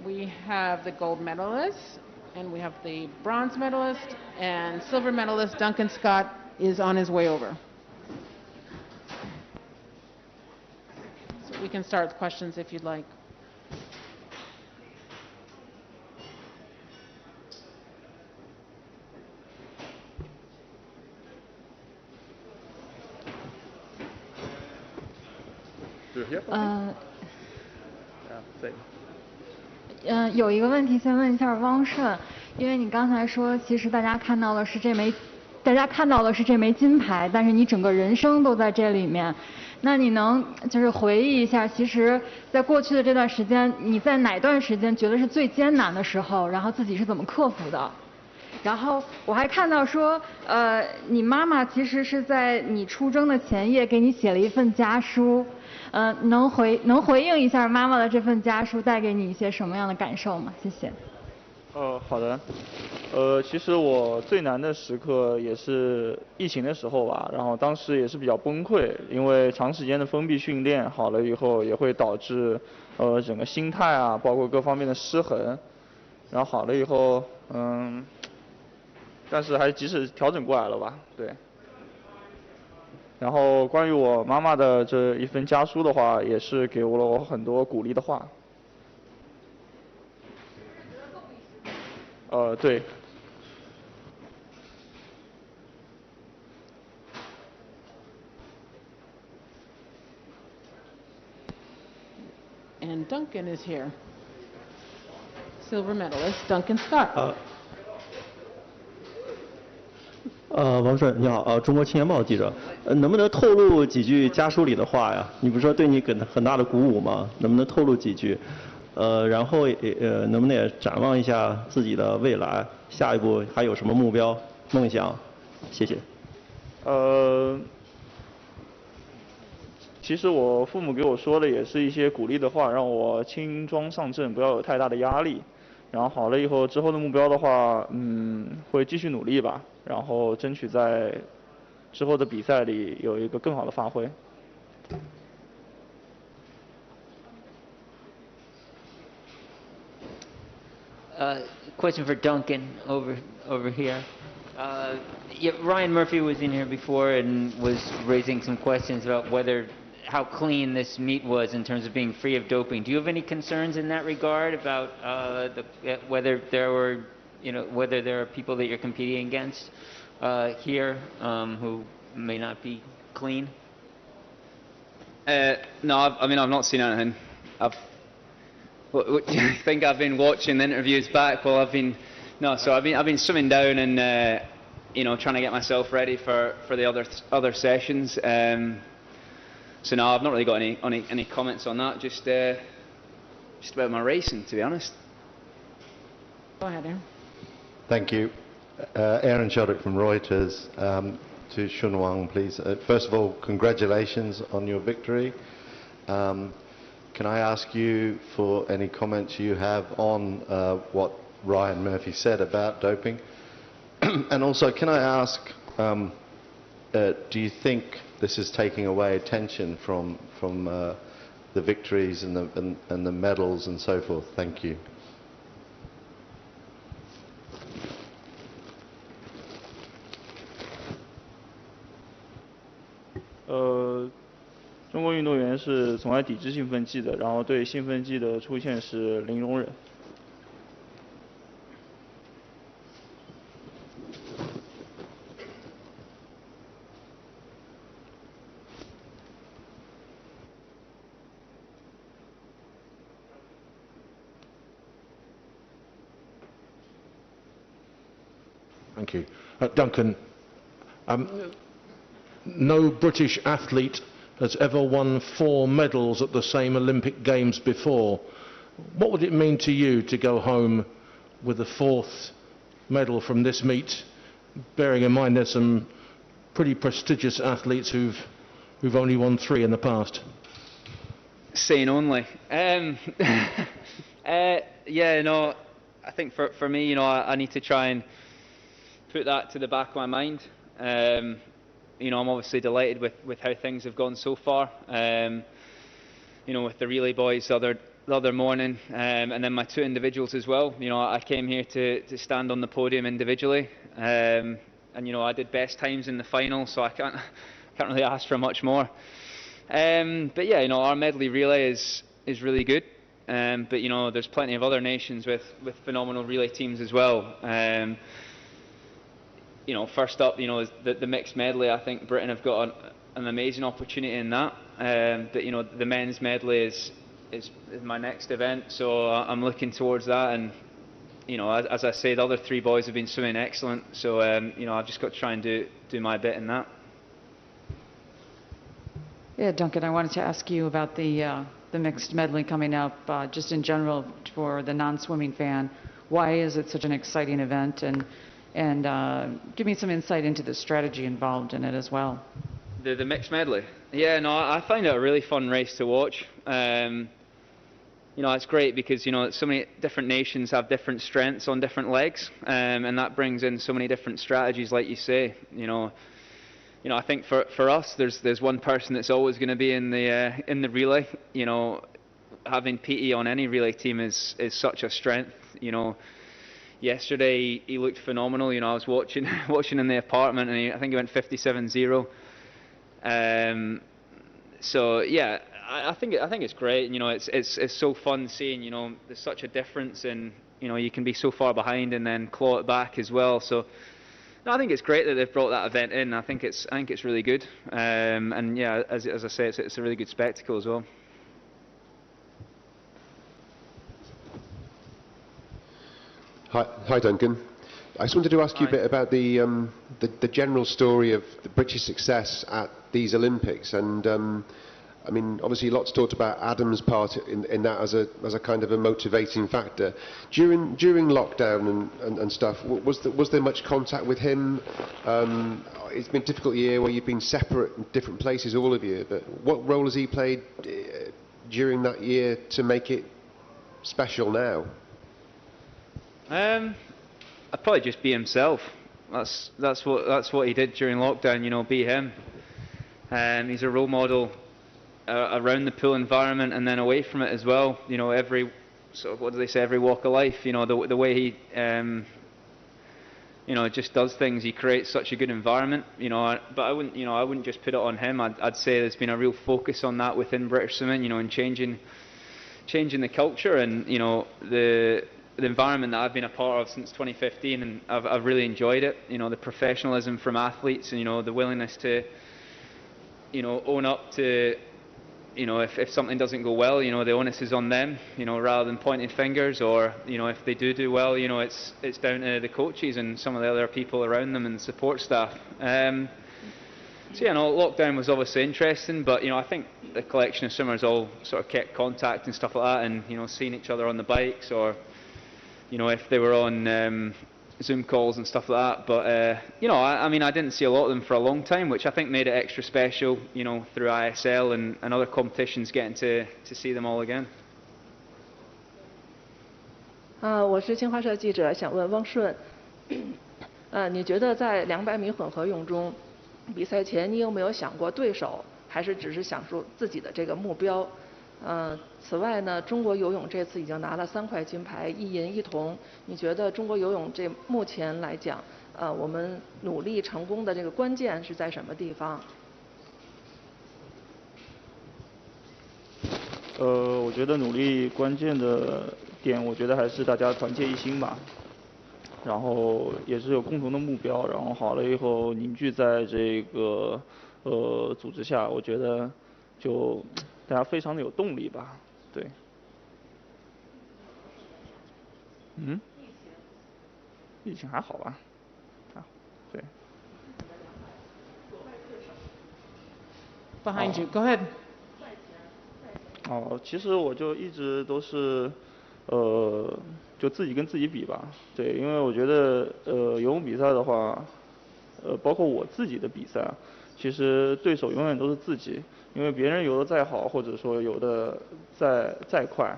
We have the gold medalist, and we have the bronze medalist, and silver medalist Duncan Scott is on his way over. So we can start with questions if you'd like.有一个问题先问一下汪顺，因为你刚才说，其实大家看到的是这枚金牌，但是你整个人生都在这里面。那你能就是回忆一下，其实在过去的这段时间，你在哪段时间觉得是最艰难的时候，然后自己是怎么克服的？然后我还看到说，你妈妈其实是在你出征的前夜给你写了一份家书，能回应一下妈妈的这份家书带给你一些什么样的感受吗？谢谢。好的。其实我最难的时刻也是疫情的时候吧，然后当时也是比较崩溃，因为长时间的封闭训练好了以后，也会导致整个心态啊，包括各方面的失衡。然后好了以后，但是还及时调整过来了吧，对。然后关于我妈妈的这一份家书的话，也是给了我很多鼓励的话。对。And Duncan is here. Silver medalist Duncan Scott. 王顺你好，中国青年报记者，能不能透露几句家书里的话呀？你不是说对你很大的鼓舞吗？能不能透露几句？然后能不能也展望一下自己的未来，下一步还有什么目标、梦想？谢谢。其实我父母给我说的也是一些鼓励的话，让我轻装上阵，不要有太大的压力。然后好了以后，之后的目标的话，会继续努力吧，然后争取在之后的比赛里有一个更好的发挥。Question for Duncan over here. Yeah, Ryan Murphy was in here before and was raising some questions about how clean this meet was in terms of being free of doping. Do you have any concerns in that regard about whether there are people that you're competing against here who may not be clean? No, I've not seen anything. I think I've been watching the interviews back while I've been swimming down and trying to get myself ready for the other sessions. So no, I've not really got any comments on that. Just about my racing, to be honest. Go ahead, Aaron. Thank you, Aaron Sheldick from Reuters. To Shun Wang, please. First of all, congratulations on your victory. Can I ask you for any comments you have on what Ryan Murphy said about doping? And also, can I ask, do you think this is taking away attention from the victories and the medals and so forth? Thank you. .中国运动员是从来抵制兴奋剂的，然后对兴奋剂的出现是零容忍。Thank you. Duncan, no British athlete has ever won 4 medals at the same Olympic Games before. What would it mean to you to go home with the 4th medal from this meet, bearing in mind there's some pretty prestigious athletes who've only won 3 in the past? Saying only. Yeah, no, I think for me, I need to try and put that to the back of my mind. I'm obviously delighted with how things have gone so far. With the relay boys the the other morning, and then my 2 individuals as well. You know, I came here to stand on the podium individually, and you know, I did best times in the final, so I can't really ask for much more. But yeah, you know, our medley relay is really good. But you know, there's plenty of other nations with phenomenal relay teams as well. You know, first up, you know, is the mixed medley. I think Britain have got an amazing opportunity in that. But you know, the men's medley is my next event, so I'm looking towards that. And you know, as I say, the other 3 boys have been swimming excellent. So you know, I've just got to try and do my bit in that. Yeah, Duncan, I wanted to ask you about the mixed medley coming up. Just in general, for the non-swimming fan, why is it such an exciting event? And give me some insight into the strategy involved in it as well. The mixed medley. Yeah, no, I find it a really fun race to watch. You know, it's great because, you know, so many different nations have different strengths on different legs, and that brings in so many different strategies, like you say. You know, I think for us, there's one person that's always going to be in the relay. You know, having Petey on any relay team is such a strength. You know, yesterday he looked phenomenal. You know, I was watching in the apartment, and I think he went 57.0. So yeah, I think it's great. You know, it's so fun seeing. You know, there's such a difference, and you know, you can be so far behind and then claw it back as well. So no, I think it's great that they've brought that event in. I think it's really good. And yeah, as I say, it's a really good spectacle as well. Hi, Duncan. I just wanted to ask you a bit about the general story of the British success at these Olympics, and I mean, obviously, lots talked about Adam's part in that as a kind of a motivating factor. During lockdown and stuff, was there much contact with him? It's been a difficult year where you've been separate in different places, all of you. But what role has he played during that year to make it special now? I'd probably just be himself. That's what he did during lockdown. You know, be him. He's a role model around the pool environment and then away from it as well. You know, every sort of, what do they say, every walk of life. You know, the way he you know, just does things. He creates such a good environment. You know, but I wouldn't just put it on him. I'd say there's been a real focus on that within British swimming. You know, and changing the culture and, you know, the environment that I've been a part of since 2015, and I've really enjoyed it. You know, the professionalism from athletes, and you know, the willingness to, you know, own up to, you know, if something doesn't go well, you know, the onus is on them, you know, rather than pointing fingers. Or, you know, if they do well, you know, it's down to the coaches and some of the other people around them and support staff. So yeah, no, lockdown was obviously interesting, but you know, I think the collection of swimmers all sort of kept contact and stuff like that, and you know, seeing each other on the bikes, or you know, if they were on Zoom calls and stuff like that. But you know, I mean, I didn't see a lot of them for a long time, which I think made it extra special. You know, through ISL and other competitions, getting to see them all again. 我是新华社记者，想问汪顺，你觉得在200米混合泳中，比赛前你有没有想过对手，还是只是想说自己的这个目标？此外呢，中国游泳这次已经拿了3块金牌，1银1铜。你觉得中国游泳这目前来讲，我们努力成功的这个关键是在什么地方？我觉得努力关键的点，我觉得还是大家团结一心吧。然后也是有共同的目标，然后好了以后凝聚在这个组织下，我觉得就大家非常的有动力吧，对。疫情还好吧，还好，对。Behind you, go ahead. 其实我就一直都是就自己跟自己比吧，对，因为我觉得游泳比赛的话，包括我自己的比赛，其实对手永远都是自己，因为别人游得再好，或者说游得再快，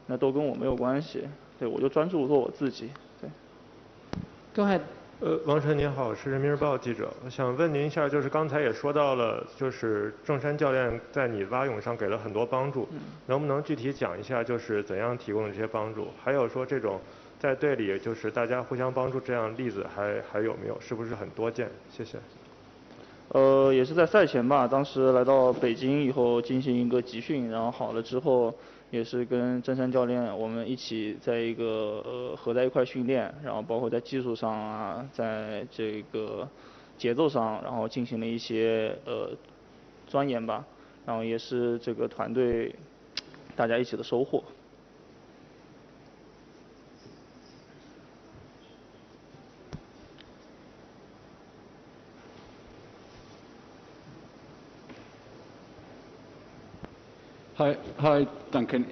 那都跟我没有关系，对，我就专注做我自己，对。Go ahead. 王晨您好，是人民日报记者。我想问您一下，就是刚才也说到了，就是郑山教练在你蛙泳上给了很多帮助，能不能具体讲一下，就是怎样提供的这些帮助？还有说这种在队里就是大家互相帮助这样的例子还有没有？是不是很多见？谢谢。也是在赛前吧，当时来到北京以后进行一个集训，然后好了之后，也是跟郑山教练我们一起在一个合在一块训练，然后包括在技术上啊，在这个节奏上，然后进行了一些钻研吧，然后也是这个团队大家一起的收获。Hi, Duncan.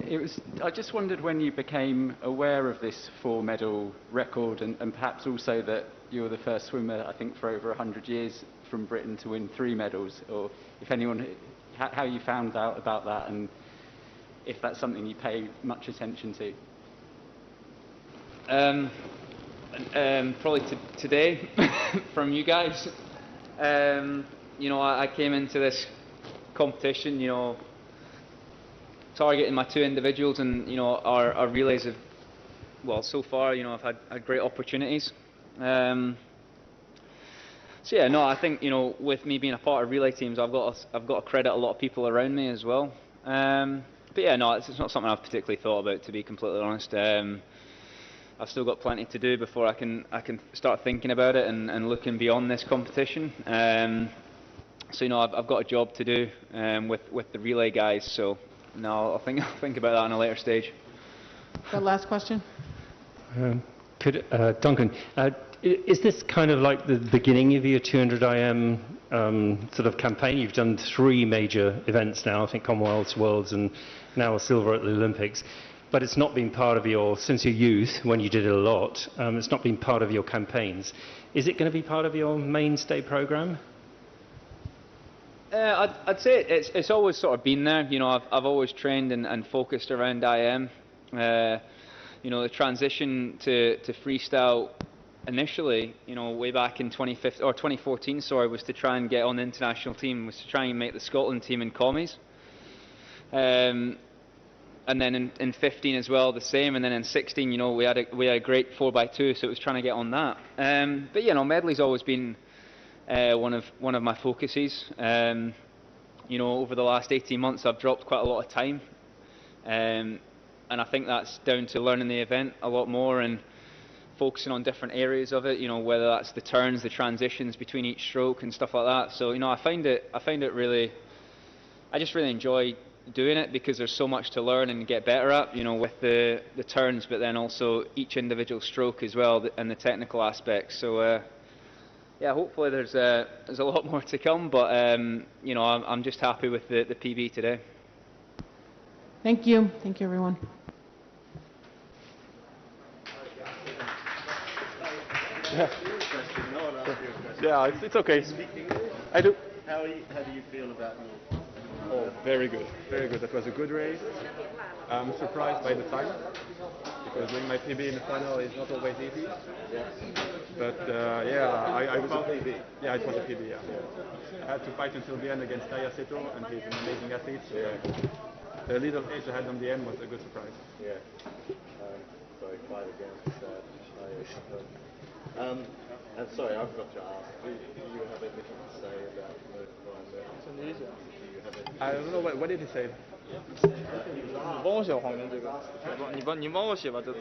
I just wondered when you became aware of this 4-medal record and perhaps also that you were the first swimmer, I think, for over 100 years from Britain to win 3 medals, or if anyone, how you found out about that and if that's something you pay much attention to. Probably today from you guys. You know, I came into this competition, you know, targeting my 2 individuals, and you know our relays have, well, so far, you know, I've had great opportunities. So yeah, no, I think, you know, with me being a part of relay teams, I've got to credit a lot of people around me as well. But yeah, no, it's not something I've particularly thought about, to be completely honest. I've still got plenty to do before I can start thinking about it and looking beyond this competition. So you know, I've got a job to do with the relay guys. So no, I'll think about that on a later stage. The last question. Duncan, is this kind of like the beginning of your 200 IM sort of campaign? You've done 3 major events now, I think Commonwealths, Worlds, and now a silver at the Olympics. But it's not been part of your, since your youth, when you did it a lot, it's not been part of your campaigns. Is it going to be part of your mainstay programme? I'd say it's always sort of been there. You know, I've always trained and focused around IM. You know, the transition to freestyle initially, you know, way back in 2014, sorry, was to try and get on the international team, was to try and make the Scotland team in commies. And then in 15 as well, the same. And then in 16, you know, we had a great 4x2, so it was trying to get on that. But you know, medley's always been one of my focuses. You know, over the last 18 months, I've dropped quite a lot of time, and I think that's down to learning the event a lot more and focusing on different areas of it. You know, whether that's the turns, the transitions between each stroke, and stuff like that. So you know, I find it really, I just really enjoy doing it because there's so much to learn and get better at. You know, with the turns, but then also each individual stroke as well, and the technical aspects. So. Yeah, hopefully there's a lot more to come, but you know, I'm just happy with the PB today. Thank you everyone. Yeah, it's okay. I do. How do you feel about your? Oh, very good, very good. That was a good race. I'm surprised by the time, because doing my PB in the final is not always easy. Yeah. But yeah, I was. PB. Yeah, it was a PB. Yeah. I had to fight until the end against Taya Seto, and he's an amazing athlete. So the little edge I had on the end was a good surprise. Yeah. Sorry, fight against Taya Seto. And sorry, I forgot to ask. Do you have anything to say about Ryan? I don't know what did he say. 你帮我写黄明这个，你帮我写吧这次。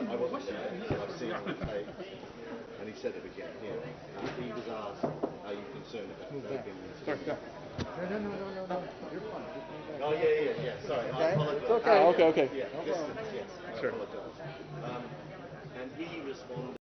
I wasn't there. I've seen him take, and he said it again here. He was asked, "Are you concerned about taking this?" Sorry, yeah. No. You're fine. Oh yeah. Sorry, I apologize. It's okay. Okay. Yeah, distance. Yes, I sure. apologize. And he responded.